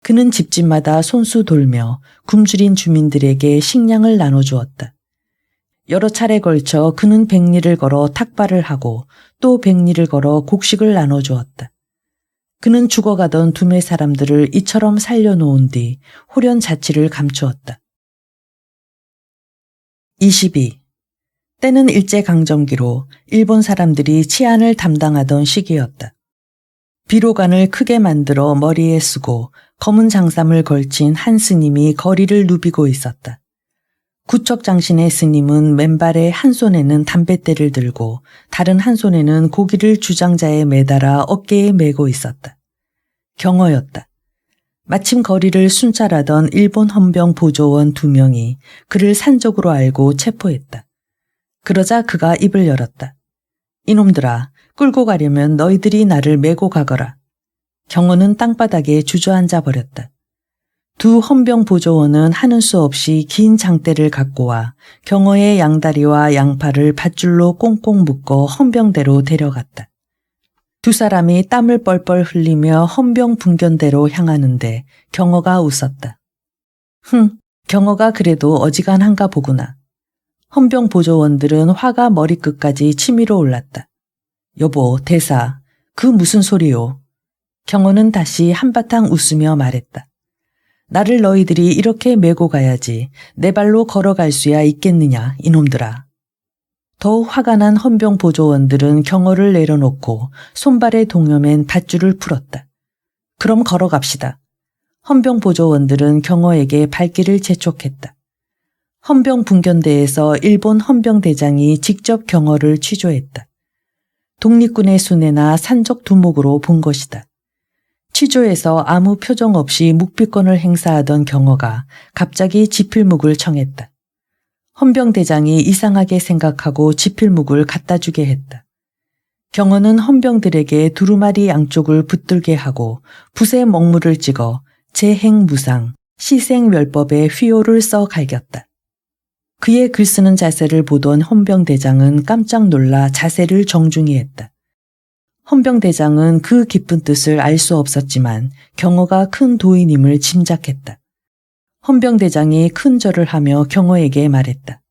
그는 집집마다 손수 돌며 굶주린 주민들에게 식량을 나눠주었다. 여러 차례 걸쳐 그는 100리를 걸어 탁발을 하고 또 100리를 걸어 곡식을 나눠주었다. 그는 죽어가던 두매 사람들을 이처럼 살려놓은 뒤 호련 자취를 감추었다. 22. 때는 일제강점기로 일본 사람들이 치안을 담당하던 시기였다. 비로관을 크게 만들어 머리에 쓰고 검은 장삼을 걸친 한 스님이 거리를 누비고 있었다. 구척장신의 스님은 맨발에 한 손에는 담뱃대를 들고 다른 한 손에는 고기를 주장자에 매달아 어깨에 메고 있었다. 경호였다. 마침 거리를 순찰하던 일본 헌병 보조원 2명이 그를 산적으로 알고 체포했다. 그러자 그가 입을 열었다. 이놈들아, 끌고 가려면 너희들이 나를 메고 가거라. 경호는 땅바닥에 주저앉아 버렸다. 두 헌병 보조원은 하는 수 없이 긴 장대를 갖고 와 경호의 양다리와 양팔을 밧줄로 꽁꽁 묶어 헌병대로 데려갔다. 두 사람이 땀을 뻘뻘 흘리며 헌병 분견대로 향하는데 경호가 웃었다. 경호가 그래도 어지간한가 보구나. 헌병 보조원들은 화가 머리끝까지 치밀어 올랐다. 여보, 대사, 그 무슨 소리요? 경호는 다시 한바탕 웃으며 말했다. 나를 너희들이 이렇게 메고 가야지 내 발로 걸어갈 수야 있겠느냐, 이놈들아. 더욱 화가 난 헌병 보조원들은 경호를 내려놓고 손발에 동여맨 밧줄을 풀었다. 그럼 걸어갑시다. 헌병 보조원들은 경호에게 발길을 재촉했다. 헌병 분견대에서 일본 헌병대장이 직접 경호를 취조했다. 독립군의 순애나 산적 두목으로 본 것이다. 취조에서 아무 표정 없이 묵비권을 행사하던 경호가 갑자기 지필묵을 청했다. 헌병대장이 이상하게 생각하고 지필묵을 갖다 주게 했다. 경호는 헌병들에게 두루마리 양쪽을 붙들게 하고 붓에 먹물을 찍어 재행무상, 시생멸법의 휘호를 써 갈겼다. 그의 글쓰는 자세를 보던 헌병대장은 깜짝 놀라 자세를 정중히 했다. 헌병대장은 그 깊은 뜻을 알 수 없었지만 경호가 큰 도인임을 짐작했다. 헌병대장이 큰 절을 하며 경호에게 말했다.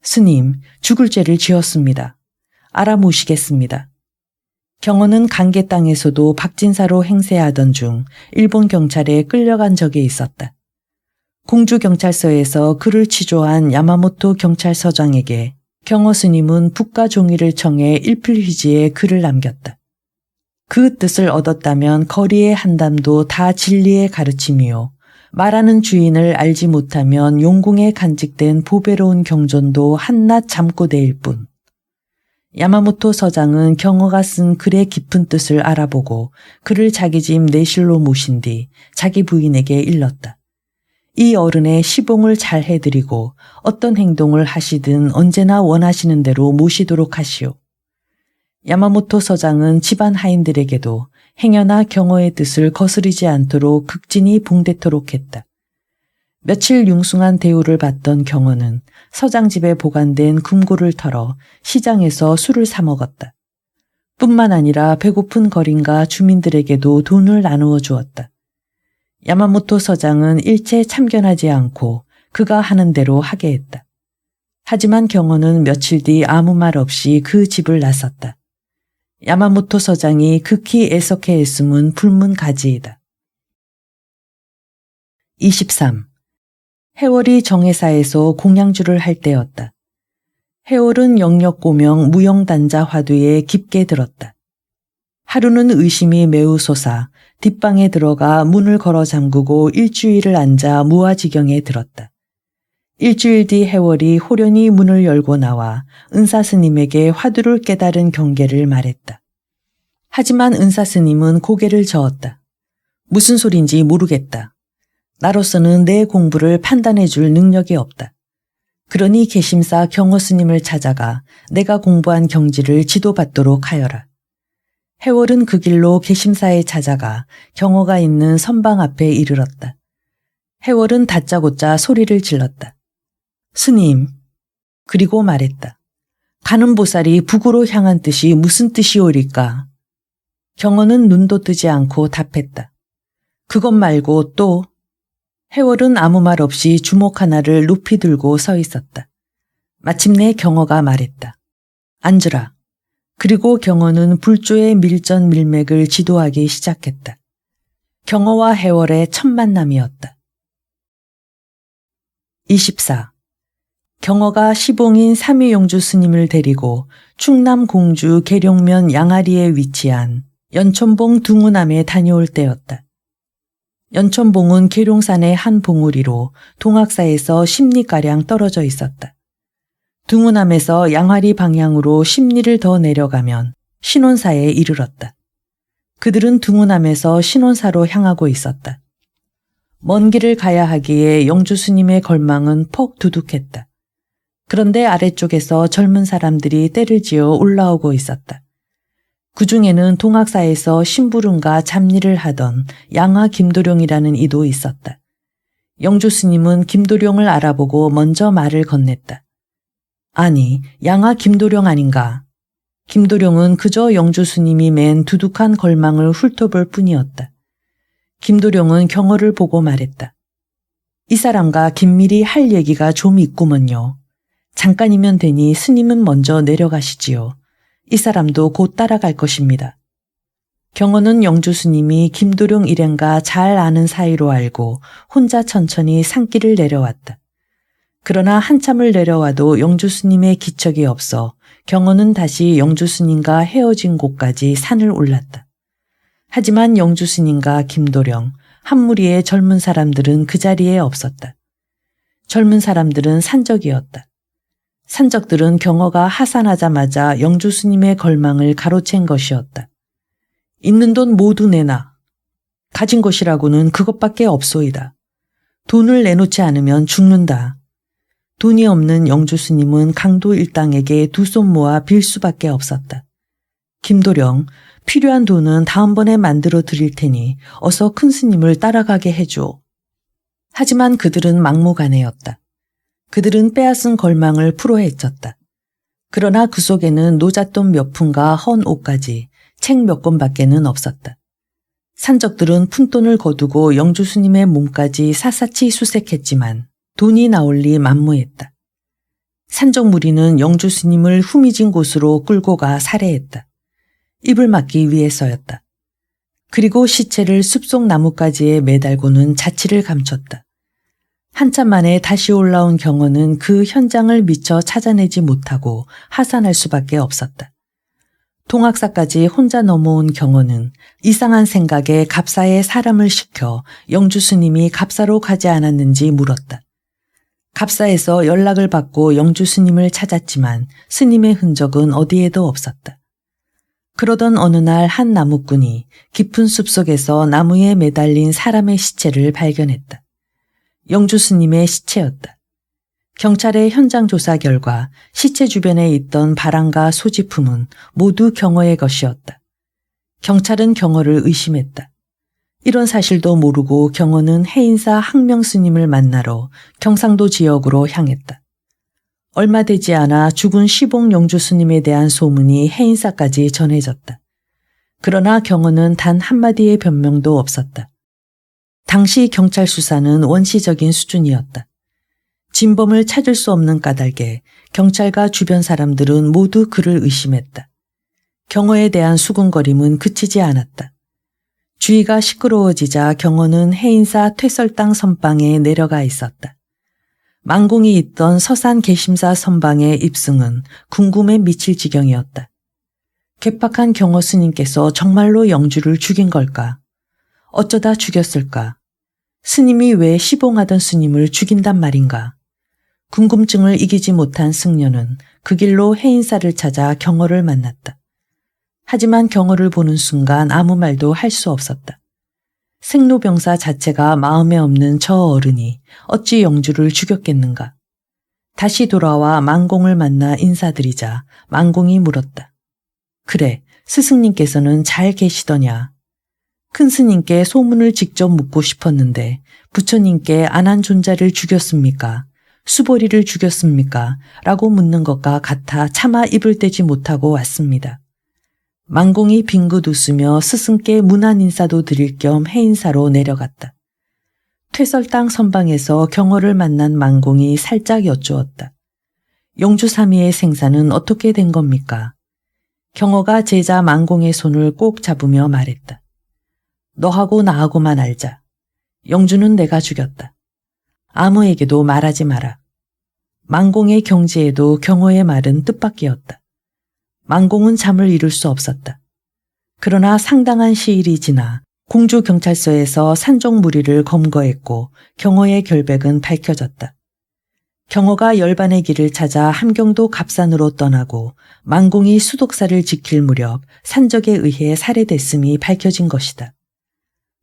스님, 죽을 죄를 지었습니다. 알아모시겠습니다. 경호는 강계 땅에서도 박진사로 행세하던 중 일본 경찰에 끌려간 적이 있었다. 공주경찰서에서 그를 취조한 야마모토 경찰서장에게 경호 스님은 북가 종이를 청해 일필휘지에 글을 남겼다. 그 뜻을 얻었다면 거리의 한담도 다 진리의 가르침이요. 말하는 주인을 알지 못하면 용궁에 간직된 보배로운 경전도 한낱 잠꼬대일 뿐. 야마모토 서장은 경호가 쓴 글의 깊은 뜻을 알아보고 그를 자기 집 내실로 모신 뒤 자기 부인에게 일렀다. 이 어른의 시봉을 잘 해드리고 어떤 행동을 하시든 언제나 원하시는 대로 모시도록 하시오. 야마모토 서장은 집안 하인들에게도 행여나 경호의 뜻을 거스르지 않도록 극진히 봉대토록 했다. 며칠 융숭한 대우를 받던 경호는 서장 집에 보관된 금고를 털어 시장에서 술을 사 먹었다. 뿐만 아니라 배고픈 거린과 주민들에게도 돈을 나누어 주었다. 야마모토 서장은 일체 참견하지 않고 그가 하는 대로 하게 했다. 하지만 경호는 며칠 뒤 아무 말 없이 그 집을 나섰다. 야마모토 서장이 극히 애석해 했음은 불문가지이다. 23. 해월이 정회사에서 공양주를 할 때였다. 해월은 영역고명 무용단자 화두에 깊게 들었다. 하루는 의심이 매우 솟아 뒷방에 들어가 문을 걸어 잠그고 일주일을 앉아 무아지경에 들었다. 일주일 뒤 해월이 호련히 문을 열고 나와 은사스님에게 화두를 깨달은 경계를 말했다. 하지만 은사스님은 고개를 저었다. 무슨 소린지 모르겠다. 나로서는 내 공부를 판단해 줄 능력이 없다. 그러니 개심사 경호스님을 찾아가 내가 공부한 경지를 지도받도록 하여라. 해월은 그 길로 개심사에 찾아가 경호가 있는 선방 앞에 이르렀다. 해월은 다짜고짜 소리를 질렀다. 스님, 그리고 말했다. 가는 보살이 북으로 향한 뜻이 무슨 뜻이오리까? 경호는 눈도 뜨지 않고 답했다. 그것 말고 또. 해월은 아무 말 없이 주먹 하나를 높이 들고 서 있었다. 마침내 경호가 말했다. 앉으라. 그리고 경호는 불조의 밀전밀맥을 지도하기 시작했다. 경호와 해월의 첫 만남이었다. 24. 경호가 시봉인 삼위용주 스님을 데리고 충남 공주 계룡면 양아리에 위치한 연천봉 둥우남에 다녀올 때였다. 연천봉은 계룡산의 한 봉우리로 동학사에서 10리가량 떨어져 있었다. 둥우남에서 양아리 방향으로 10리를 더 내려가면 신혼사에 이르렀다. 그들은 둥우남에서 신혼사로 향하고 있었다. 먼 길을 가야 하기에 영주스님의 걸망은 퍽 두둑했다. 그런데 아래쪽에서 젊은 사람들이 떼를 지어 올라오고 있었다. 그 중에는 동학사에서 심부름과 잡일을 하던 양화 김도룡이라는 이도 있었다. 영주스님은 김도룡을 알아보고 먼저 말을 건넸다. 아니, 양화 김도룡 아닌가? 김도룡은 그저 영주스님이 맨 두둑한 걸망을 훑어볼 뿐이었다. 김도룡은 경호를 보고 말했다. 이 사람과 긴밀히 할 얘기가 좀 있구먼요. 잠깐이면 되니 스님은 먼저 내려가시지요. 이 사람도 곧 따라갈 것입니다. 경호는 영주스님이 김도룡 일행과 잘 아는 사이로 알고 혼자 천천히 산길을 내려왔다. 그러나 한참을 내려와도 영주스님의 기척이 없어 경호는 다시 영주스님과 헤어진 곳까지 산을 올랐다. 하지만 영주스님과 김도령, 한 무리의 젊은 사람들은 그 자리에 없었다. 젊은 사람들은 산적이었다. 산적들은 경호가 하산하자마자 영주스님의 걸망을 가로챈 것이었다. 있는 돈 모두 내놔. 가진 것이라고는 그것밖에 없소이다. 돈을 내놓지 않으면 죽는다. 돈이 없는 영주스님은 강도 일당에게 두 손 모아 빌 수밖에 없었다. 김도령, 필요한 돈은 다음번에 만들어 드릴 테니 어서 큰 스님을 따라가게 해줘. 하지만 그들은 막무가내였다. 그들은 빼앗은 걸망을 풀어헤쳤다. 그러나 그 속에는 노잣돈 몇 푼과 헌 옷까지 책 몇 권밖에는 없었다. 산적들은 푼돈을 거두고 영주 스님의 몸까지 샅샅이 수색했지만 돈이 나올 리 만무했다. 산적 무리는 영주 스님을 후미진 곳으로 끌고 가 살해했다. 입을 막기 위해서였다. 그리고 시체를 숲속 나뭇가지에 매달고는 자취를 감췄다. 한참 만에 다시 올라온 경호는 그 현장을 미처 찾아내지 못하고 하산할 수밖에 없었다. 동학사까지 혼자 넘어온 경호는 이상한 생각에 갑사에 사람을 시켜 영주 스님이 갑사로 가지 않았는지 물었다. 갑사에서 연락을 받고 영주 스님을 찾았지만 스님의 흔적은 어디에도 없었다. 그러던 어느 날 한 나무꾼이 깊은 숲속에서 나무에 매달린 사람의 시체를 발견했다. 영주 스님의 시체였다. 경찰의 현장 조사 결과 시체 주변에 있던 바람과 소지품은 모두 경호의 것이었다. 경찰은 경호를 의심했다. 이런 사실도 모르고 경호는 해인사 항명 스님을 만나러 경상도 지역으로 향했다. 얼마 되지 않아 죽은 시봉 영주 스님에 대한 소문이 해인사까지 전해졌다. 그러나 경호는 단 한마디의 변명도 없었다. 당시 경찰 수사는 원시적인 수준이었다. 진범을 찾을 수 없는 까닭에 경찰과 주변 사람들은 모두 그를 의심했다. 경호에 대한 수군거림은 그치지 않았다. 주위가 시끄러워지자 경호는 해인사 퇴설당 선방에 내려가 있었다. 망공이 있던 서산 계심사 선방의 입승은 궁금에 미칠 지경이었다. 괴팍한 경호 스님께서 정말로 영주를 죽인 걸까? 어쩌다 죽였을까? 스님이 왜 시봉하던 스님을 죽인단 말인가? 궁금증을 이기지 못한 승려는 그 길로 해인사를 찾아 경호를 만났다. 하지만 경호를 보는 순간 아무 말도 할 수 없었다. 생로병사 자체가 마음에 없는 저 어른이 어찌 영주를 죽였겠는가. 다시 돌아와 망공을 만나 인사드리자 망공이 물었다. 그래, 스승님께서는 잘 계시더냐? 큰 스님께 소문을 직접 묻고 싶었는데 부처님께 안한존자를 죽였습니까? 수보리를 죽였습니까? 라고 묻는 것과 같아 차마 입을 떼지 못하고 왔습니다. 망공이 빙긋 웃으며 스승께 문안 인사도 드릴 겸 해인사로 내려갔다. 퇴설당 선방에서 경호를 만난 망공이 살짝 여쭈었다. 영주삼위의 생사는 어떻게 된 겁니까? 경호가 제자 망공의 손을 꼭 잡으며 말했다. 너하고 나하고만 알자. 영주는 내가 죽였다. 아무에게도 말하지 마라. 망공의 경지에도 경호의 말은 뜻밖이었다. 망공은 잠을 이룰 수 없었다. 그러나 상당한 시일이 지나 공주경찰서에서 산적 무리를 검거했고 경호의 결백은 밝혀졌다. 경호가 열반의 길을 찾아 함경도 갑산으로 떠나고 망공이 수독사를 지킬 무렵 산적에 의해 살해됐음이 밝혀진 것이다.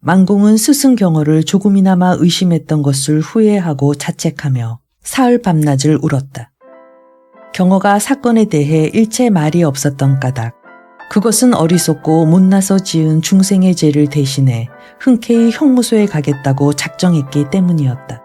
망공은 스승 경호를 조금이나마 의심했던 것을 후회하고 자책하며 사흘 밤낮을 울었다. 경호가 사건에 대해 일체 말이 없었던 까닭, 그것은 어리석고 못나서 지은 중생의 죄를 대신해 흔쾌히 형무소에 가겠다고 작정했기 때문이었다.